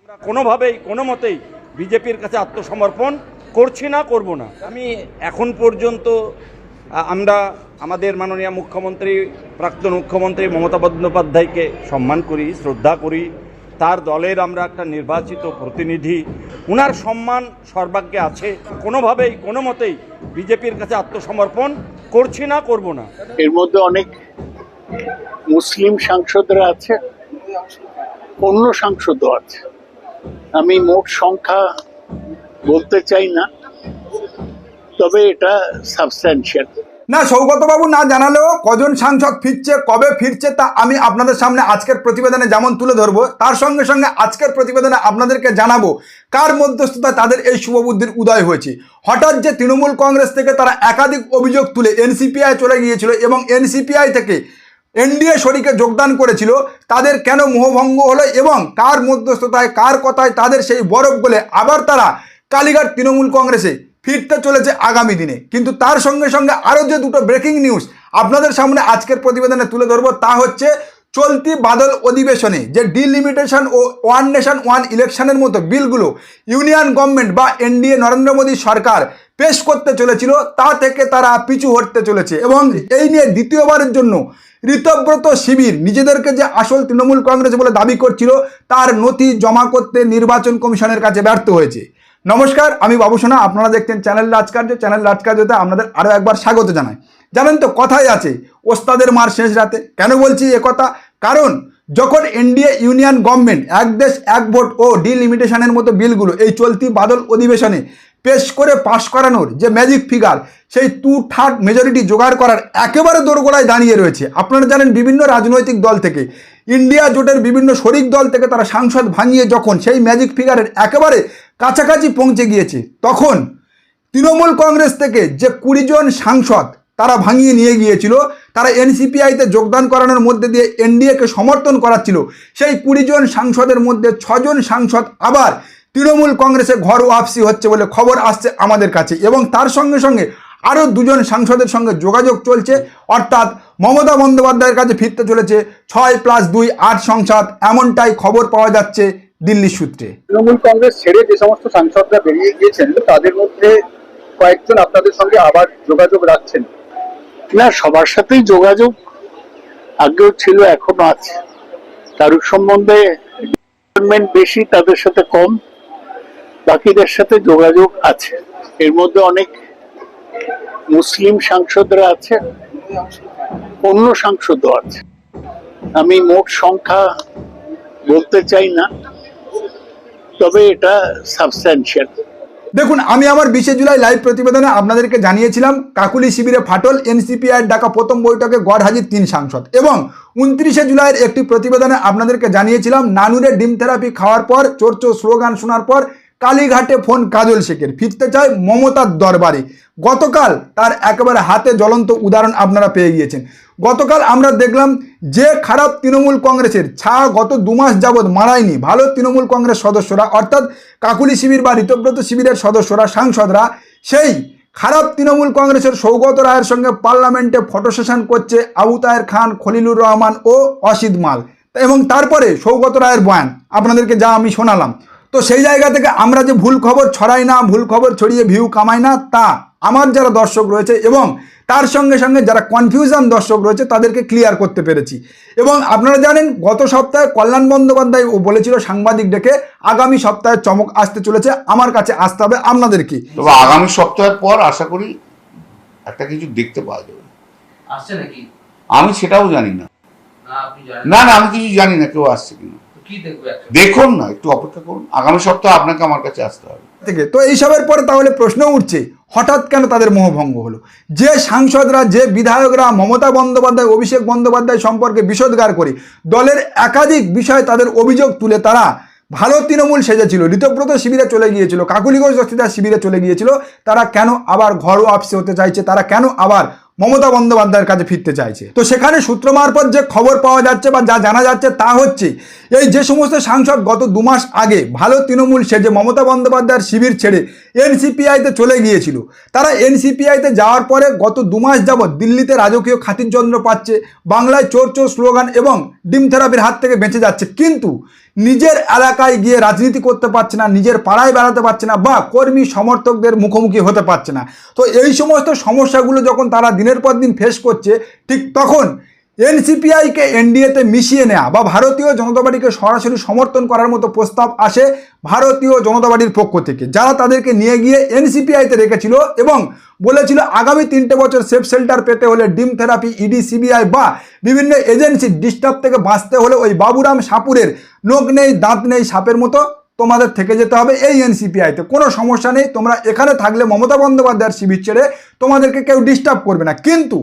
কোনোভাবেই কোনো মতেই বিজেপির কাছে আত্মসমর্পণ করছি না, করব না। আমি এখন পর্যন্ত আমরা আমাদের মাননীয় মুখ্যমন্ত্রী, প্রাক্তন মুখ্যমন্ত্রী মমতা বন্দ্যোপাধ্যায়কে সম্মান করি, শ্রদ্ধা করি। তার দলের আমরা একটা নির্বাচিত প্রতিনিধি, ওনার সম্মান সর্বাগ্যে আছে। কোনোভাবেই কোনো মতেই বিজেপির কাছে আত্মসমর্পণ করছি না, করব না। এর মধ্যে অনেক মুসলিম সাংসদরা আছে, অন্য সাংসদও আছে। আমি মোট সংখ্যা বলতে চাই না, তবে এটা সাবস্ট্যান্সিয়াল। না, সৌগতবাবু না জানালেও কজন সাংসদ ফিরছে, কবে ফিরছে তা আমি আপনাদের সামনে আজকের প্রতিবেদনে যেমন তুলে ধরবো, তার সঙ্গে সঙ্গে আজকের প্রতিবেদনে আপনাদেরকে জানাবো কার মধ্যস্থতায় তাদের এই শুভবুদ্ধির উদয় হয়েছে। হঠাৎ যে তৃণমূল কংগ্রেস থেকে তারা একাধিক অভিযোগ তুলে এনসিপিআই চলে গিয়েছিল এবং এনসিপিআই থেকে এনডিএ শরিকে যোগদান করেছিল, তাদের কেন মোহভঙ্গ হলো এবং কার মধ্যস্থতায় কার কথায় তাদের সেই বরফ গলে আবার তারা কালীঘাট তৃণমূল কংগ্রেসে ফিরতে চলেছে আগামী দিনে। কিন্তু তার সঙ্গে সঙ্গে আরও যে দুটো ব্রেকিং নিউজ আপনাদের সামনে আজকের প্রতিবেদনে তুলে ধরবো, তা হচ্ছে চলতি বাদল অধিবেশনে যে ডিলিমিটেশন ও ওয়ান নেশন ওয়ান ইলেকশনের মতো বিলগুলো ইউনিয়ন গভর্নমেন্ট বা এনডিএ নরেন্দ্র মোদী সরকার পেশ করতে চলেছিল, তা থেকে তারা পিছু হটতে চলেছে এবং এই নিয়ে দ্বিতীয়বারের জন্য ঋতব্রত শিবির নিজেদেরকে যে আসল তৃণমূল কংগ্রেস বলে দাবি করছিল তার নথি জমা করতে নির্বাচন কমিশনের কাছে ব্যর্থ হয়েছে। নমস্কার, আমি বাবু সোনা, আপনারা দেখছেন চ্যানেল রাজকার্য। চ্যানেল রাজকার্যতে আপনাদের আরও একবার স্বাগত জানাই। জানেন তো কথাই আছে ওস্তাদের মার শেষ রাতে। কেন বলছি কথা? কারণ যখন এনডিএ ইউনিয়ন গভর্নমেন্ট এক দেশ এক ভোট ও ডিলিমিটেশনের মতো বিলগুলো এই চলতি বাদল অধিবেশনে পেশ করে পাশ করানোর যে ম্যাজিক ফিগার, সেই 2/3 মেজরিটি জোগাড় করার একেবারে দোরগোড়ায় দাঁড়িয়ে রয়েছে। আপনারা জানেন বিভিন্ন রাজনৈতিক দল থেকে, ইন্ডিয়া জোটের বিভিন্ন শরিক দল থেকে তারা সাংসদ ভাঙিয়ে যখন সেই ম্যাজিক ফিগারের একেবারে কাছাকাছি পৌঁছে গিয়েছে, তখন তৃণমূল কংগ্রেস থেকে যে 20 জন সাংসদ তারা ভাঙিয়ে নিয়ে গিয়েছিল, তারা এনসিপিআইতে যোগদান করানোর মধ্যে দিয়ে এনডিএকে সমর্থন করাচ্ছিল, সেই 20 জন সাংসদের মধ্যে 6 জন সাংসদ আবার তৃণমূল কংগ্রেসে ঘর ওয়াপসি হচ্ছে বলে খবর আসছে আমাদের কাছে। এবং তার সঙ্গে সঙ্গে আরও 2 জন সাংসদের সঙ্গে যোগাযোগ চলছে, অর্থাৎ মমতা বন্দ্যোপাধ্যায়ের কাছে ফিরতে চলেছে 6+2 8 সংসদ, এমনটাই খবর পাওয়া যাচ্ছে দিল্লির সূত্রে। তৃণমূল কংগ্রেস ছেড়ে যে সমস্ত সাংসদরা বেরিয়ে গিয়েছেন তাদের মধ্যে কয়েকজন আপনাদের সঙ্গে আবার যোগাযোগ রাখছেন না, সবার সাথেই যোগাযোগ আগেও ছিল, এখনো আছে। কারুর সম্বন্ধে বেশি, তাদের সাথে কম, বাকিদের সাথে যোগাযোগ আছে। এর মধ্যে অনেক মুসলিম সাংসদরা আছে, অন্য সাংসদও আছে। আমি মোট সংখ্যা বলতে চাই না, তবে এটা সাবস্ট্যান্সিয়াল। দেখুন, আমি আমার 20 জুলাই লাইভ প্রতিবেদনে আপনাদেরকে জানিয়েছিলাম কাকুলি শিবিরে ফাটল, এনসিপিআইয়ের ডাকা প্রথম বৈঠকে গড় হাজির 3 সাংসদ। এবং 29 জুলাইয়ের একটি প্রতিবেদনে আপনাদেরকে জানিয়েছিলাম নানুরে ডিম থেরাপি খাওয়ার পর, চোর চোর স্লোগান শোনার পর কালীঘাটে ফোন কাজল শেখের, ফিরতে চায় মমতার দরবারে। গতকাল তার একেবারে হাতে জ্বলন্ত উদাহরণ আপনারা পেয়ে গিয়েছেন। গতকাল আমরা দেখলাম যে খারাপ তৃণমূল কংগ্রেসের ছা গত 2 মাস যাবৎ মারায়নি ভালো তৃণমূল কংগ্রেস সদস্যরা, অর্থাৎ কাকুলি শিবির বা ঋতব্রত শিবিরের সদস্যরা, সাংসদরা, সেই খারাপ তৃণমূল কংগ্রেসের সৌগত রায়ের সঙ্গে পার্লামেন্টে ফটো সেশন করছে আবু তাহের খান, খলিলুর রহমান ও অসিত মাল। এবং তারপরে সৌগত রায়ের বয়ান আপনাদেরকে যা আমি শোনালাম, তো সেই জায়গা থেকে আমরা যে ভুল খবর ছড়াই না, ভুল খবর ছড়িয়ে ভিউ কামাই না, তা আমার যারা দর্শক রয়েছে এবং তার সঙ্গে সঙ্গে যারা কনফিউশন দর্শক রয়েছে তাদেরকে ক্লিয়ার করতে পেরেছি। এবং আপনারা জানেন গত সপ্তাহে কল্যাণ বন্দ্যোপাধ্যায় বলেছিল সাংবাদিক ডেকে আগামী সপ্তাহে চমক আসতে চলেছে, আমার কাছে আসতে হবে আপনাদেরকে। তবে আগামী সপ্তাহের পর আশা করি একটা কিছু দেখতে পাওয়া যাবে। আসছে নাকি? আমি সেটাও জানি না। না, আমি কিছু জানি না কেউ আসছে কিনা। দেখুন না, একটু অপেক্ষা করুন, আগামী সপ্তাহে আপনাকে আমার কাছে আসতে হবে থেকে। তো এইসবের পরে তাহলে প্রশ্ন উঠছে হঠাৎ কেন তাদের মোহভঙ্গ হলো? যে সাংসদরা, যে বিধায়করা মমতা বন্দ্যোপাধ্যায়, অভিষেক বন্দ্যোপাধ্যায় সম্পর্কে বিষোদ্গার করে দলের একাধিক বিষয়ে তাদের অভিযোগ তুলে তারা ভালো তৃণমূল সেজেছিল, ঋতব্রত শিবিরে চলে গিয়েছিল, কাকুলি ঘোষ দস্তিদার শিবিরে চলে গিয়েছিল, তারা কেন আবার ঘর ওয়াপসি হতে চাইছে? তারা কেন আবার মমতা বন্দ্যোপাধ্যায়ের কাছে ফিরতে চাইছে? তো সেখানে সূত্র মারফত যে খবর পাওয়া যাচ্ছে বা যা জানা যাচ্ছে তা হচ্ছে এই যে সমস্ত সাংসদ গত 2 মাস আগে ভালো তৃণমূল সেজে মমতা বন্দ্যোপাধ্যায়ের শিবির ছেড়ে এনসিপিআইতে চলে গিয়েছিল, তারা এনসিপিআইতে যাওয়ার পরে গত 2 মাস যাবৎ দিল্লিতে রাজকীয় খাতিরচন্দ্র পাচ্ছে, বাংলায় চোর চোর স্লোগান এবং ডিম থেরাপির হাত থেকে বেঁচে যাচ্ছে। কিন্তু নিজের এলাকায় গিয়ে রাজনীতি করতে পারছে না, নিজের পাড়ায় বেড়াতে পারছে না, বা কর্মী সমর্থকদের মুখোমুখি হতে পারছে না। তো এই সমস্ত সমস্যাগুলো যখন তারা দিনের পর দিন ফেস করছে, ঠিক তখন এনসিপিআইকে এনডিএতে মিশিয়ে নেওয়া বা ভারতীয় জনতা পার্টিকে সরাসরি সমর্থন করার মতো প্রস্তাব আসে ভারতীয় জনতা পার্টির পক্ষ থেকে, যারা তাদেরকে নিয়ে গিয়ে এনসিপিআইতে রেখেছিল এবং বলেছিল আগামী 3টে বছর সেফ শেল্টার পেতে হলে ডিম থেরাপি, ইডি, সিবিআই বা বিভিন্ন এজেন্সির ডিস্টার্ব থেকে বাঁচতে হলে ওই বাবুরাম সাপুরের নখ নেই দাঁত নেই সাপের মতো তোমাদের থেকে যেতে হবে এই এনসিপিআইতে। কোনো সমস্যা নেই, তোমরা এখানে থাকলে মমতা বন্দ্যোপাধ্যায়ের শিবির ছেড়ে তোমাদেরকে কেউ ডিস্টার্ব করবে না। কিন্তু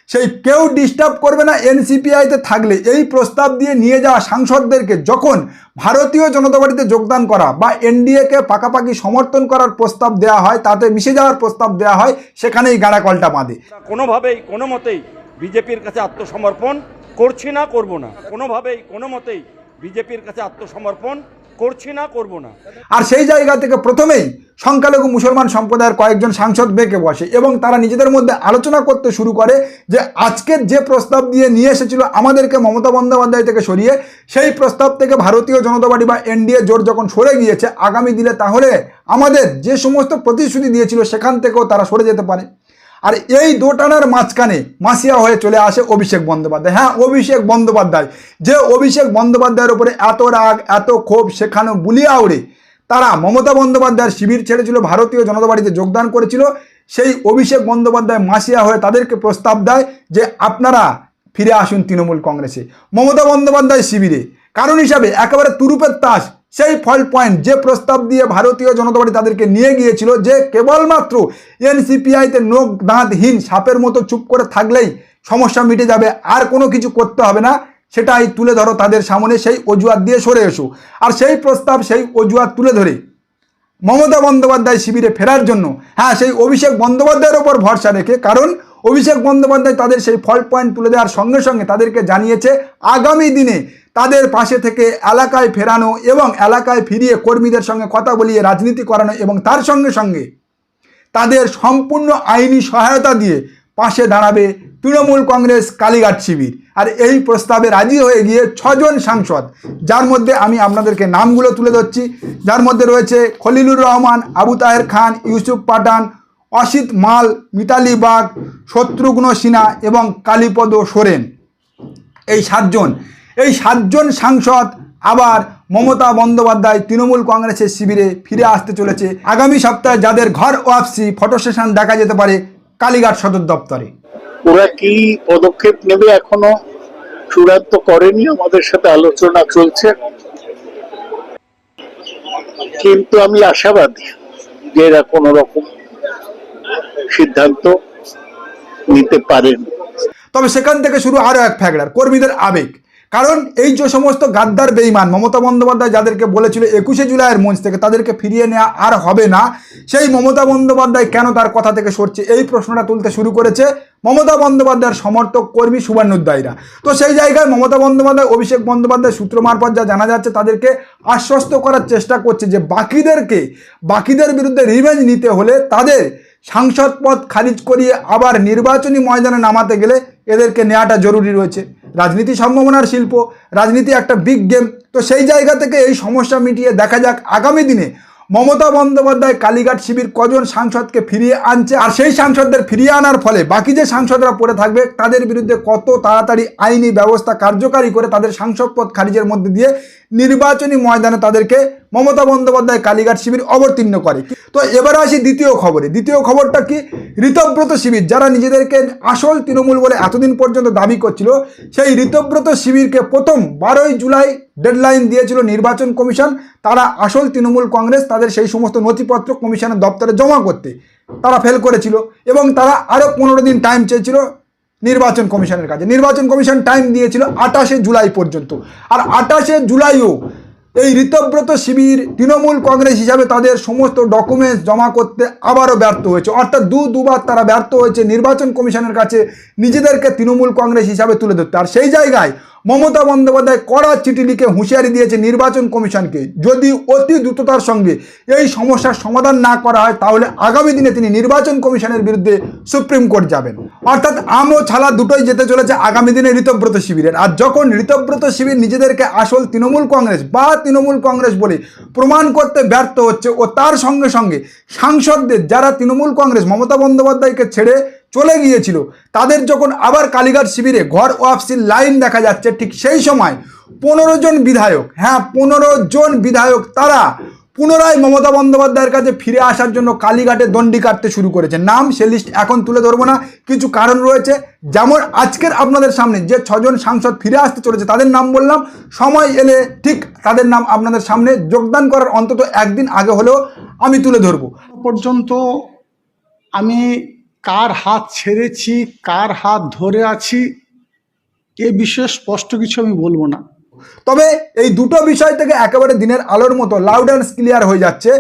সেই কেউ ডিস্টার্ব করবে না এনসিপিআইতে থাকলে এই প্রস্তাব দিয়ে নিয়ে যাওয়া সাংসদদেরকে যখন ভারতীয় জনতা পার্টিতে যোগদান করা বা এনডিএকে পাকাপাকি সমর্থন করার প্রস্তাব দেওয়া হয়, তাতে মিশে যাওয়ার প্রস্তাব দেওয়া হয়, সেখানেই গাড়াকলটা বাঁধে। কোনোভাবেই কোনো মতেই বিজেপির কাছে আত্মসমর্পণ করছি না, করব না। কোনোভাবেই কোনো মতেই বিজেপির কাছে আত্মসমর্পণ করছি না, করব না। আর সেই জায়গা থেকে প্রথমেই সংখ্যালঘু মুসলমান সম্প্রদায়ের কয়েকজন সাংসদ বেঁকে বসে এবং তারা নিজেদের মধ্যে আলোচনা করতে শুরু করে যে আজকের যে প্রস্তাব দিয়ে নিয়ে এসেছিল আমাদেরকে মমতা বন্দ্যোপাধ্যায় থেকে সরিয়ে, সেই প্রস্তাব থেকে ভারতীয় জনতা পার্টি বা এনডিএ জোট যখন সরে গিয়েছে আগামী দিনে, তাহলে আমাদের যে সমস্ত প্রতিশ্রুতি দিয়েছিল সেখান থেকেও তারা সরে যেতে পারে। আর এই দোটানার মাঝখানে মাসিয়া হয়ে চলে আসে অভিষেক বন্দ্যোপাধ্যায়। হ্যাঁ, অভিষেক বন্দ্যোপাধ্যায়, যে অভিষেক বন্দ্যোপাধ্যায়ের উপরে এত রাগ এত ক্ষোভ, সেখানেও বুলিয়া উড়ে তারা মমতা বন্দ্যোপাধ্যায়ের শিবির ছেড়েছিল, ভারতীয় জনতা পার্টিতে যোগদান করেছিল। সেই অভিষেক বন্দ্যোপাধ্যায় মাসিয়া হয়ে তাদেরকে প্রস্তাব দেয় যে আপনারা ফিরে আসুন তৃণমূল কংগ্রেসে, মমতা বন্দ্যোপাধ্যায় শিবিরে। কারণ হিসাবে একেবারে তুরুপের তাস সেই ফল পয়েন্ট, যে প্রস্তাব দিয়ে ভারতীয় জনতা পার্টি তাদেরকে নিয়ে গিয়েছিল যে কেবলমাত্র এনসিপিআইতে নখ দাঁতহীন সাপের মতো চুপ করে থাকলেই সমস্যা মিটে যাবে, আর কোনো কিছু করতে হবে না, সেটাই তুলে ধরো তাদের সামনে, সেই অজুহাত দিয়ে সরে এসো। আর সেই প্রস্তাব, সেই অজুহাত তুলে ধরে মমতা বন্দ্যোপাধ্যায় শিবিরে ফেরার জন্য, হ্যাঁ, সেই অভিষেক বন্দ্যোপাধ্যায়ের ওপর ভরসা রেখে, কারণ অভিষেক বন্দ্যোপাধ্যায় তাদের সেই ফল পয়েন্ট তুলে দেওয়ার সঙ্গে সঙ্গে তাদেরকে জানিয়েছে আগামী দিনে তাদের পাশে থেকে এলাকায় ফেরানো এবং এলাকায় ফিরিয়ে কর্মীদের সঙ্গে কথা বলিয়ে রাজনীতি করানো, এবং তার সঙ্গে সঙ্গে তাদের সম্পূর্ণ আইনি সহায়তা দিয়ে পাশে দাঁড়াবে তৃণমূল কংগ্রেস কালীঘাট শিবির। আর এই প্রস্তাবে রাজি হয়ে গিয়ে 6 জন সাংসদ, যার মধ্যে আমি আপনাদেরকে নামগুলো তুলে ধরছি, যার মধ্যে রয়েছে খলিলুর রহমান, আবু তাহের খান, ইউসুফ পাঠান, অসিত মাল, মিতালি বাগ, শত্রুঘ্ন সিনহা এবং কালীপদ সোরেন। এই 7জন সাংসদ আবার মমতা বন্দ্যোপাধ্যায় তৃণমূল কংগ্রেসের শিবিরে ফিরে আসতে চলেছে আগামী সপ্তাহে, যাদের ঘর ওয়াপসি ফটো সেশন দেখা যেতে পারে কালীঘাট সদর দপ্তরে। ওরা কি পদক্ষেপ নেবে এখনো চূড়ান্ত করেনি, আমাদের সাথে আলোচনা চলছে, কিন্তু আমি আশাবাদী যে এরা কোনো রকম সিদ্ধান্ত নিতে পারেন। তবে সেখান থেকে শুরু আরও এক ফ্যাক্টর, কর্মীদের আবেগ। কারণ এই যে সমস্ত গাদ্দার বেঈমান মমতা বন্দ্যোপাধ্যায় যাদেরকে বলেছিল 21শে জুলাইয়ের মঞ্চ থেকে তাদেরকে ফিরিয়ে নেওয়া আর হবে না, সেই মমতা বন্দ্যোপাধ্যায় কেন তার কথা থেকে সরছে, এই প্রশ্নটা তুলতে শুরু করেছে মমতা বন্দ্যোপাধ্যায়ের সমর্থক কর্মী শুভানুধ্যায়ীরা। তো সেই জায়গায় মমতা বন্দ্যোপাধ্যায় অভিষেক বন্দ্যোপাধ্যায় সূত্র মারফত যা জানা যাচ্ছে, তাদেরকে আশ্বস্ত করার চেষ্টা করছে যে বাকিদের বিরুদ্ধে রিভেঞ্জ নিতে হলে তাদের সাংসদ পদ খারিজ করিয়ে আবার নির্বাচনী ময়দানে নামাতে গেলে এদেরকে নেওয়াটা জরুরি রয়েছে। রাজনীতি সম্ভাবনার শিল্প, রাজনীতি একটা বিগ গেম। তো সেই জায়গা থেকে এই সমস্যা মিটিয়ে দেখা যাক আগামী দিনে মমতা বন্দ্যোপাধ্যায় কালীঘাট শিবির কজন সাংসদকে ফিরিয়ে আনছে, আর সেই সাংসদদের ফিরিয়ে আনার ফলে বাকি যে সাংসদরা পড়ে থাকবে তাদের বিরুদ্ধে কত তাড়াতাড়ি আইনি ব্যবস্থা কার্যকারী করে তাদের সাংসদ পদ খারিজের মধ্যে দিয়ে নির্বাচনী ময়দানে তাদেরকে মমতা বন্দ্যোপাধ্যায় কালীঘাট শিবির অবতীর্ণ করে। তো এবারে আসি দ্বিতীয় খবরে। দ্বিতীয় খবরটা কি, ঋতব্রত শিবির, যারা নিজেদেরকে আসল তৃণমূল বলে এতদিন পর্যন্ত দাবি করছিল, সেই ঋতব্রত শিবিরকে প্রথম 12ই জুলাই ডেডলাইন দিয়েছিল নির্বাচন কমিশন। তারা আসল তৃণমূল কংগ্রেস তাদের সেই সমস্ত নথিপত্র কমিশনের দপ্তরে জমা করতে তারা ফেল করেছিল এবং তারা আরও 15 দিন টাইম চেয়েছিল নির্বাচন কমিশনের কাছে। নির্বাচন কমিশন টাইম দিয়েছিল 28শে জুলাই পর্যন্ত। আর 28শে জুলাইও এই ঋতব্রত শিবির তৃণমূল কংগ্রেস হিসাবে তাদের সমস্ত ডকুমেন্টস জমা করতে আবারও ব্যর্থ হয়েছে, অর্থাৎ দুবার তারা ব্যর্থ হয়েছে নির্বাচন কমিশনের কাছে নিজেদেরকে তৃণমূল কংগ্রেস হিসাবে তুলে ধরতে। আর সেই জায়গায় মমতা বন্দ্যোপাধ্যায় কড়া চিঠি লিখে হুঁশিয়ারি দিয়েছে নির্বাচন কমিশনকে, যদি অতি দ্রুততার সঙ্গে এই সমস্যার সমাধান না করা হয় তাহলে আগামী দিনে তিনি নির্বাচন কমিশনের বিরুদ্ধে সুপ্রিম কোর্ট যাবেন। অর্থাৎ আম ও ছালা দুটোই যেতে চলেছে আগামী দিনে ঋতব্রত শিবিরের। আর যখন ঋতব্রত শিবির নিজেদেরকে আসল তৃণমূল কংগ্রেস বা তৃণমূল কংগ্রেস বলে প্রমাণ করতে ব্যর্থ হচ্ছে ও তার সঙ্গে সঙ্গে সাংসদদের যারা তৃণমূল কংগ্রেস মমতা বন্দ্যোপাধ্যায়কে ছেড়ে চলে গিয়েছিল তাদের যখন আবার কালীঘাট শিবিরে ঘর ওয়াপসির লাইন দেখা যাচ্ছে, ঠিক সেই সময় 15 জন বিধায়ক, 15 জন বিধায়ক তারা পুনরায় মমতা বন্দ্যোপাধ্যায়ের কাছে ফিরে আসার জন্য কালীঘাটে দণ্ডি কাটতে শুরু করেছে। নাম সে লিস্ট এখন তুলে ধরবো না, কিছু কারণ রয়েছে। যেমন আজকের আপনাদের সামনে যে 6 জন সাংসদ ফিরে আসতে চলেছে তাদের নাম বললাম, সময় এলে ঠিক তাদের নাম আপনাদের সামনে যোগদান করার অন্তত একদিন আগে হলেও আমি তুলে ধরবো। পর্যন্ত আমি কার হাত ছেড়েছি, কার হাত ধরে আছি, এ বিষয়ে স্পষ্ট কিছু আমি বলবো না। তবে এই দুটো বিষয় থেকে একেবারে দিনের আলোর মতো লাউড অ্যান্ড ক্লিয়ার হয়ে যাচ্ছে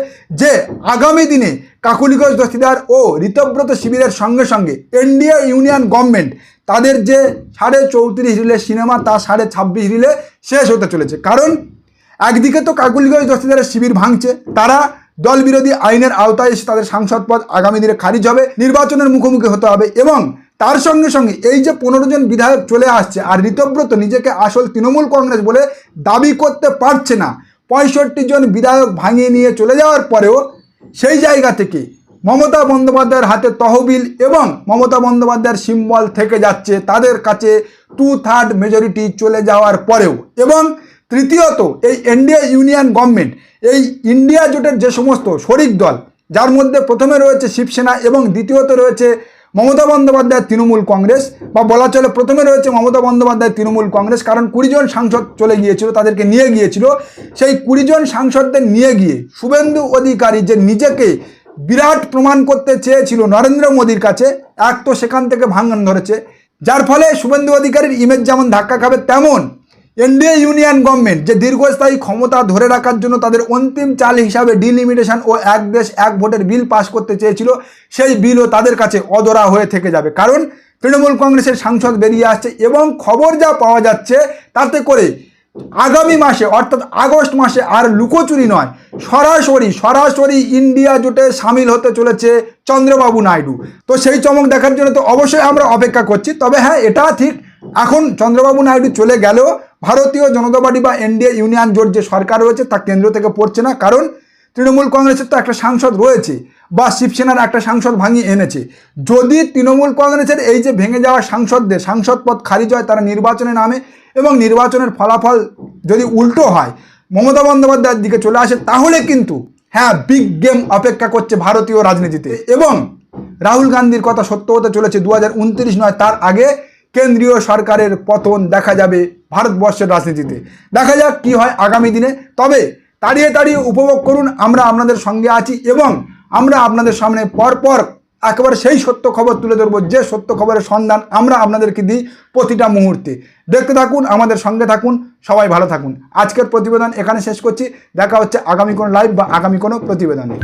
যে আগামী দিনে কাকলিগঞ্জ দস্তিদার ও ঋতব্রত শিবিরের সঙ্গে সঙ্গে এনডিএ ইউনিয়ন গভর্নমেন্ট তাদের যে 34.5 রিলে সিনেমা তা 26.5 রিলে শেষ হতে চলেছে। কারণ একদিকে তো কাকলিগঞ্জ দস্তিদারের শিবির ভাঙছে, তারা দল বিরোধী আইনের আওতায় এসে তাদের সাংসদ পদ আগামী দিনে খারিজ হবে, নির্বাচনের মুখোমুখি হতে হবে এবং তার সঙ্গে সঙ্গে এই যে 15 জন বিধায়ক চলে আসছে আর ঋতব্রত নিজেকে আসল তৃণমূল কংগ্রেস বলে দাবি করতে পারছে না, 65 জন বিধায়ক ভাঙিয়ে নিয়ে চলে যাওয়ার পরেও সেই জায়গা থেকে মমতা বন্দ্যোপাধ্যায়ের হাতে তহবিল এবং মমতা বন্দ্যোপাধ্যায়ের সিম্বল থেকে যাচ্ছে তাদের কাছে 2/3 মেজরিটি চলে যাওয়ার পরেও। এবং তৃতীয়ত এই এনডিএ ইউনিয়ন গভর্নমেন্ট এই ইন্ডিয়া জোটের যে সমস্ত শরিক দল, যার মধ্যে প্রথমে রয়েছে শিবসেনা এবং দ্বিতীয়ত রয়েছে মমতা বন্দ্যোপাধ্যায়ের তৃণমূল কংগ্রেস, বা বলা চলে প্রথমে রয়েছে মমতা বন্দ্যোপাধ্যায়ের তৃণমূল কংগ্রেস, কারণ 20 জন সাংসদ চলে গিয়েছিল, তাদেরকে নিয়ে গিয়েছিল। সেই 20 জন সাংসদদের নিয়ে গিয়ে শুভেন্দু অধিকারী যে নিজেকে বিরাট প্রমাণ করতে চেয়েছিল নরেন্দ্র মোদীর কাছে, এক তো সেখান থেকে ভাঙন ধরেছে, যার ফলে শুভেন্দু অধিকারীর ইমেজ যেমন ধাক্কা খাবে, তেমন এনডিএ ইউনিয়ন গভর্নমেন্ট যে দীর্ঘস্থায়ী ক্ষমতা ধরে রাখার জন্য তাদের অন্তিম চাল হিসাবে ডিলিমিটেশন ও এক দেশ এক ভোটের বিল পাস করতে চেয়েছিল, সেই বিলও তাদের কাছে অধরা হয়ে থেকে যাবে। কারণ তৃণমূল কংগ্রেসের সাংসদ বেরিয়ে আসছে এবং খবর যা পাওয়া যাচ্ছে তাতে করে আগামী মাসে অর্থাৎ আগস্ট মাসে আর লুকোচুরি নয়, সরাসরি ইন্ডিয়া জোটে সামিল হতে চলেছে চন্দ্রবাবু নাইডু। তো সেই চমক দেখার জন্য তো অবশ্যই আমরা অপেক্ষা করছি। তবে হ্যাঁ, এটা ঠিক এখন চন্দ্রবাবু নাইডু চলে গেলেও ভারতীয় জনতা পার্টি বা এনডিএ ইউনিয়ন জোট যে সরকার রয়েছে তা কেন্দ্র থেকে পড়ছে না, কারণ তৃণমূল কংগ্রেসের তো একটা সাংসদ রয়েছে বা শিবসেনার একটা সাংসদ ভাঙিয়ে এনেছে। যদি তৃণমূল কংগ্রেসের এই যে ভেঙে যাওয়া সাংসদদের সাংসদ পদ খারিজ হয়, তারা নির্বাচনে নামে এবং নির্বাচনের ফলাফল যদি উল্টো হয়, মমতা বন্দ্যোপাধ্যায়ের দিকে চলে আসে, তাহলে কিন্তু হ্যাঁ বিগ গেম অপেক্ষা করছে ভারতীয় রাজনীতিতে এবং রাহুল গান্ধীর কথা সত্য হতে চলেছে। 2029 নয়, তার আগে কেন্দ্রীয় সরকারের পতন দেখা যাবে ভারতবর্ষের রাজনীতিতে। দেখা যাক কি হয় আগামী দিনে। তবে তাড়িয়ে উপভোগ করুন, আমরা আপনাদের সঙ্গে আছি এবং আমরা আপনাদের সামনে পরপর একেবারে সেই সত্য খবর তুলে ধরবো, যে সত্য খবরের সন্ধান আমরা আপনাদেরকে দিই প্রতিটা মুহূর্তে। দেখতে থাকুন, আমাদের সঙ্গে থাকুন, সবাই ভালো থাকুন। আজকের প্রতিবেদন এখানে শেষ করছি, দেখা হচ্ছে আগামী কোনো লাইভ বা আগামী কোনো প্রতিবেদনে।